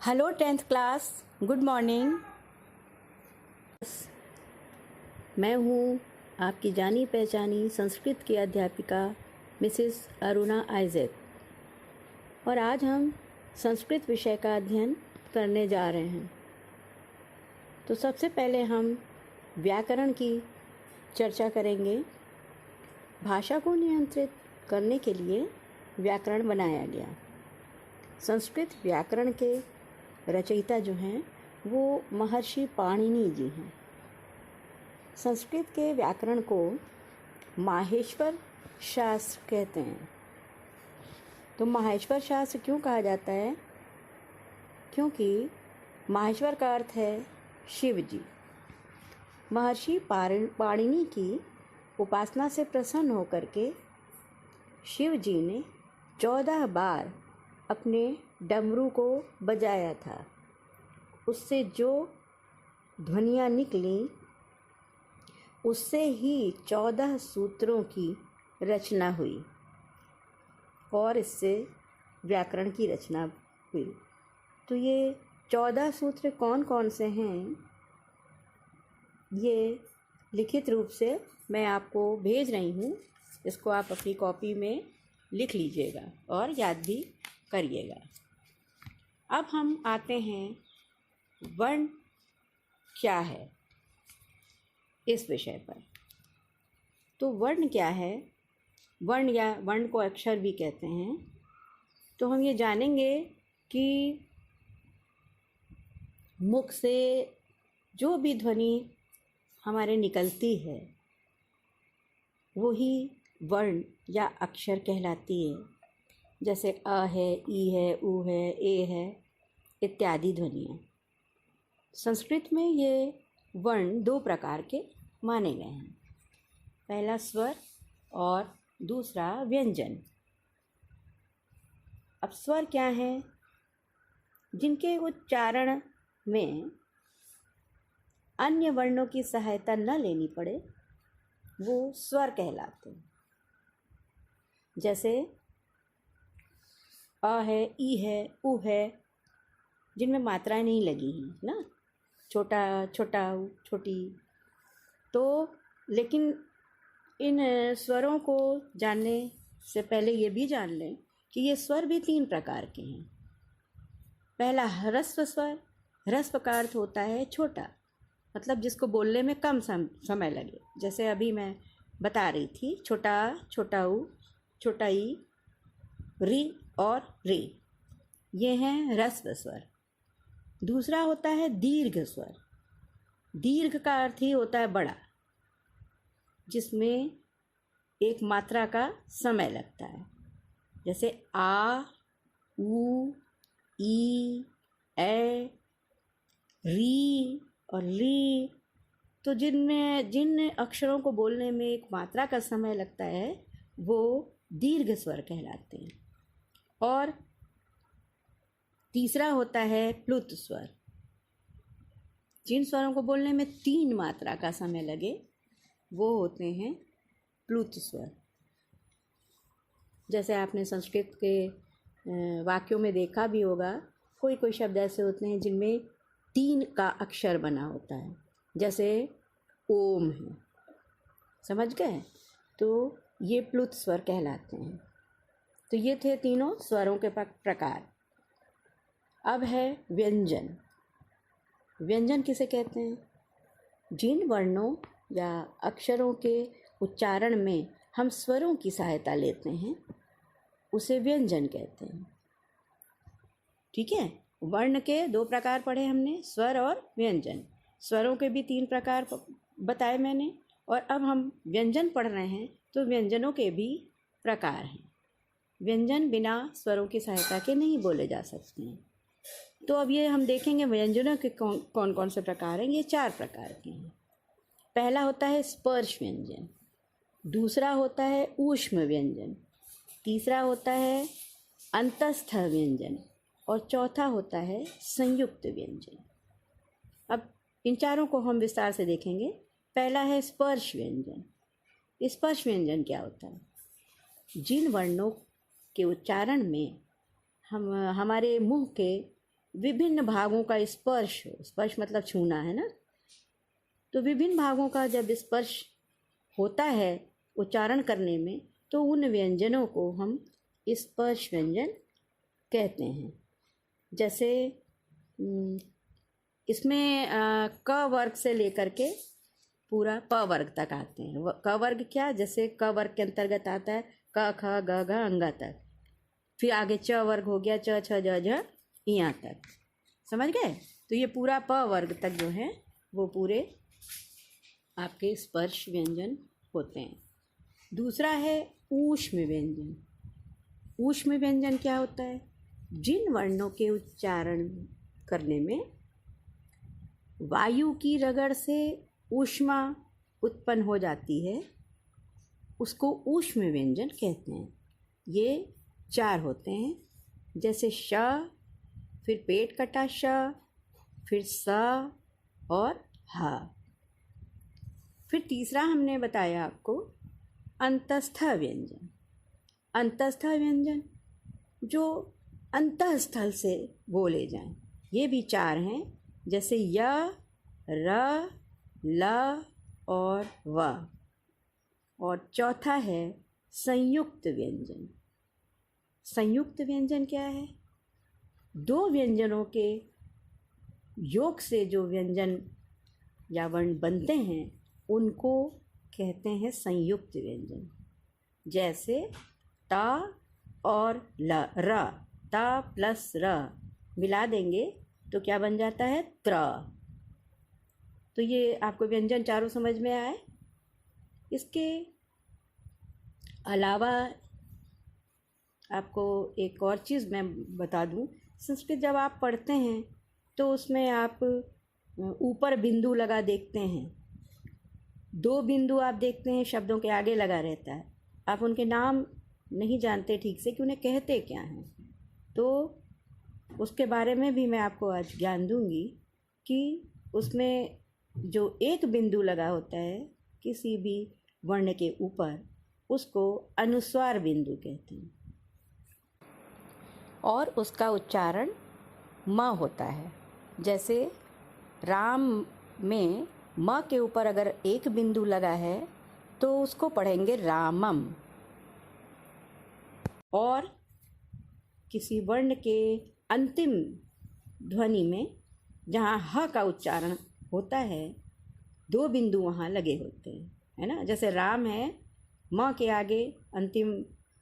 Hello tenth class, good morning. मैं हूँ आपकी जानी पहचानी संस्कृत की अध्यापिका मिसेस अरुणा आइजैक और आज हम संस्कृत विषय का अध्ययन करने जा रहे हैं। तो सबसे पहले हम व्याकरण की चर्चा करेंगे। भाषा को नियंत्रित करने के लिए व्याकरण बनाया गया। संस्कृत व्याकरण के रचयिता जो हैं वो महर्षि पाणिनि जी हैं। संस्कृत के व्याकरण को माहेश्वर शास्त्र कहते हैं। तो माहेश्वर शास्त्र क्यों कहा जाता है? क्योंकि माहेश्वर का अर्थ है शिव जी। महर्षि पाणिनि की उपासना से प्रसन्न होकर के शिव जी ने 14 बार अपने डमरू को बजाया था। उससे जो ध्वनियाँ निकली उससे ही 14 सूत्रों की रचना हुई और इससे व्याकरण की रचना हुई। तो ये 14 सूत्र कौन कौन से हैं, ये लिखित रूप से मैं आपको भेज रही हूँ। इसको आप अपनी कॉपी में लिख लीजिएगा और याद भी करिएगा। अब हम आते हैं वर्ण क्या है इस विषय पर। तो वर्ण क्या है? वर्ण या वर्ण को अक्षर भी कहते हैं। तो हम ये जानेंगे कि मुख से जो भी ध्वनि हमारे निकलती है वही वर्ण या अक्षर कहलाती है। जैसे अ है, ई है, उ है, ए है इत्यादि ध्वनियाँ। संस्कृत में ये वर्ण 2 प्रकार के माने गए हैं। पहला स्वर और दूसरा व्यंजन। अब स्वर क्या है? जिनके उच्चारण में अन्य वर्णों की सहायता न लेनी पड़े वो स्वर कहलाते हैं। जैसे अ है, ई है, उ है, जिनमें मात्राएं नहीं लगी हैं ना, छोटा छोटा छोटी। तो लेकिन इन स्वरों को जानने से पहले ये भी जान लें कि ये स्वर भी 3 प्रकार के हैं। पहला ह्रस्व स्वर। ह्रस्व का अर्थ होता है छोटा, मतलब जिसको बोलने में कम समय लगे। जैसे अभी मैं बता रही थी, छोटा आ, छोटा ऊ, छोटा ई, री और रे, ये हैं ह्रस्व स्वर। दूसरा होता है दीर्घ स्वर। दीर्घ का अर्थ ही होता है बड़ा, जिसमें एक मात्रा का समय लगता है। जैसे आ, ऊ, ई, ए, री और री। तो जिन अक्षरों को बोलने में एक मात्रा का समय लगता है वो दीर्घ स्वर कहलाते हैं। और तीसरा होता है प्लुत स्वर। जिन स्वरों को बोलने में 3 मात्रा का समय लगे वो होते हैं प्लुत स्वर। जैसे आपने संस्कृत के वाक्यों में देखा भी होगा, कोई कोई शब्द ऐसे होते हैं जिनमें 3 का अक्षर बना होता है। जैसे ओम है, समझ गए? तो ये प्लुत स्वर कहलाते हैं। तो ये थे तीनों स्वरों के प्रकार। अब है व्यंजन। व्यंजन किसे कहते हैं? जिन वर्णों या अक्षरों के उच्चारण में हम स्वरों की सहायता लेते हैं उसे व्यंजन कहते हैं। ठीक है, वर्ण के 2 प्रकार पढ़े हमने, स्वर और व्यंजन। स्वरों के भी 3 प्रकार बताए मैंने, और अब हम व्यंजन पढ़ रहे हैं तो व्यंजनों के भी प्रकार हैं। व्यंजन बिना स्वरों की सहायता के नहीं बोले जा सकते हैं। तो अब ये हम देखेंगे व्यंजनों के कौन कौन से प्रकार हैं। ये 4 प्रकार के हैं। पहला होता है स्पर्श व्यंजन, दूसरा होता है ऊष्म व्यंजन, तीसरा होता है अंतस्थ व्यंजन और चौथा होता है संयुक्त व्यंजन। अब इन चारों को हम विस्तार से देखेंगे। पहला है स्पर्श व्यंजन। स्पर्श व्यंजन क्या होता है? जिन वर्णों के उच्चारण में हमारे मुंह के विभिन्न भागों का स्पर्श हो, स्पर्श मतलब छूना है ना, तो विभिन्न भागों का जब स्पर्श होता है उच्चारण करने में तो उन व्यंजनों को हम स्पर्श व्यंजन कहते हैं। जैसे इसमें क वर्ग से लेकर के पूरा प वर्ग तक आते हैं। क वर्ग क्या, जैसे क वर्ग के अंतर्गत आता है क ख ग घ अंगा तक, फिर आगे च वर्ग हो गया च छ ज झ यहाँ तक, समझ गए। तो ये पूरा प वर्ग तक जो है वो पूरे आपके स्पर्श व्यंजन होते हैं। दूसरा है ऊष्म व्यंजन। ऊष्म व्यंजन क्या होता है, जिन वर्णों के उच्चारण करने में वायु की रगड़ से ऊष्मा उत्पन्न हो जाती है उसको ऊष्म व्यंजन कहते हैं। ये 4 होते हैं, जैसे श, फिर पेट कटा श, फिर स और ह। फिर तीसरा हमने बताया आपको अंतस्थ व्यंजन। अंतस्थ व्यंजन जो अंतःस्थल से बोले जाएं, ये भी 4 हैं, जैसे य, र, ल और व। और चौथा है संयुक्त व्यंजन। संयुक्त व्यंजन क्या है, 2 व्यंजनों के योग से जो व्यंजन या वर्ण बनते हैं उनको कहते हैं संयुक्त व्यंजन। जैसे ता और ल, र, ता प्लस र मिला देंगे तो क्या बन जाता है, त्र। तो ये आपको व्यंजन चारों समझ में आए। इसके अलावा आपको एक और चीज़ मैं बता दूं, संस्कृत जब आप पढ़ते हैं तो उसमें आप ऊपर बिंदु लगा देखते हैं, 2 बिंदु आप देखते हैं शब्दों के आगे लगा रहता है। आप उनके नाम नहीं जानते ठीक से कि उन्हें कहते क्या हैं, तो उसके बारे में भी मैं आपको आज ज्ञान दूंगी कि उसमें जो एक बिंदु लगा होता है किसी भी वर्ण के ऊपर उसको अनुस्वार बिंदु कहते हैं और उसका उच्चारण म होता है। जैसे राम में म के ऊपर अगर एक बिंदु लगा है तो उसको पढ़ेंगे रामम। और किसी वर्ण के अंतिम ध्वनि में जहाँ ह का उच्चारण होता है 2 बिंदु वहाँ लगे होते हैं, है ना। जैसे राम है, म के आगे अंतिम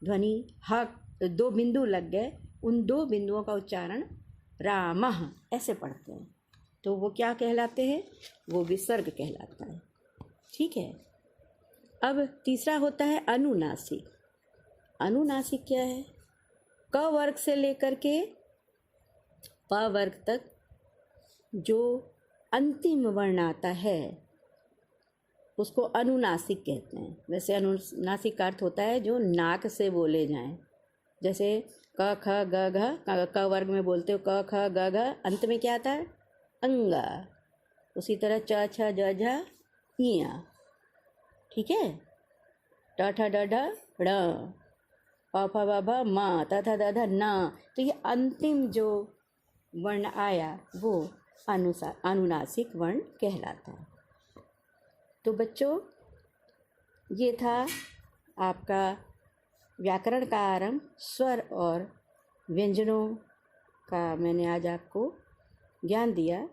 ध्वनि ह, 2 बिंदु लग गए, उन 2 बिंदुओं का उच्चारण रामः ऐसे पढ़ते हैं, तो वो क्या कहलाते हैं, वो विसर्ग कहलाता है। ठीक है। अब तीसरा होता है अनुनासिक। अनुनासिक क्या है, क वर्ग से लेकर के प वर्ग तक जो अंतिम वर्ण आता है उसको अनुनासिक कहते हैं। वैसे अनुनासिक का अर्थ होता है जो नाक से बोले जाएं। जैसे क ख ग घ, क वर्ग में बोलते हो क ख ग घ, अंत में क्या आता है, अंगा। उसी तरह च छ ज झ इया, ठीक है, ट ठ ड ढ ड़, प फ ब भ म, त थ द ध न। तो ये अंतिम जो वर्ण आया वो अनुनासिक वर्ण कहलाता है। तो बच्चों ये था आपका व्याकरण का आरंभ, स्वर और व्यंजनों का मैंने आज आपको ज्ञान दिया।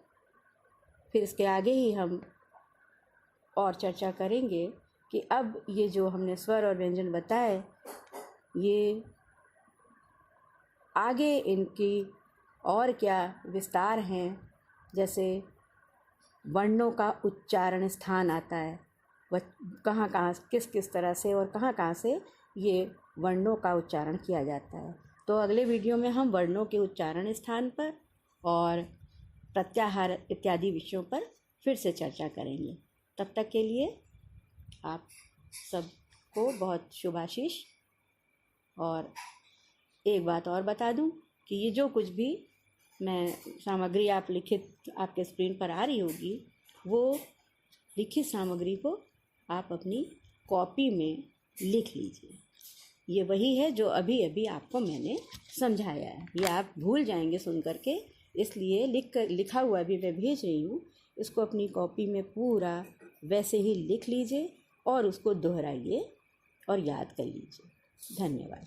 फिर इसके आगे ही हम और चर्चा करेंगे कि अब ये जो हमने स्वर और व्यंजन बताए ये आगे इनकी और क्या विस्तार हैं। जैसे वर्णों का उच्चारण स्थान आता है, वह कहाँ कहाँ किस किस तरह से और कहाँ कहाँ से ये वर्णों का उच्चारण किया जाता है। तो अगले वीडियो में हम वर्णों के उच्चारण स्थान पर और प्रत्याहार इत्यादि विषयों पर फिर से चर्चा करेंगे। तब तक के लिए आप सबको बहुत शुभाशीष। और एक बात और बता दूं कि ये जो कुछ भी मैं सामग्री आप लिखित आपके स्क्रीन पर आ रही होगी, वो लिखित सामग्री को आप अपनी कॉपी में लिख लीजिए। ये वही है जो अभी अभी आपको मैंने समझाया है, ये आप भूल जाएंगे सुन करके, इसलिए लिखा हुआ भी मैं भेज रही हूँ, इसको अपनी कॉपी में पूरा वैसे ही लिख लीजिए और उसको दोहराइए और याद कर लीजिए। धन्यवाद।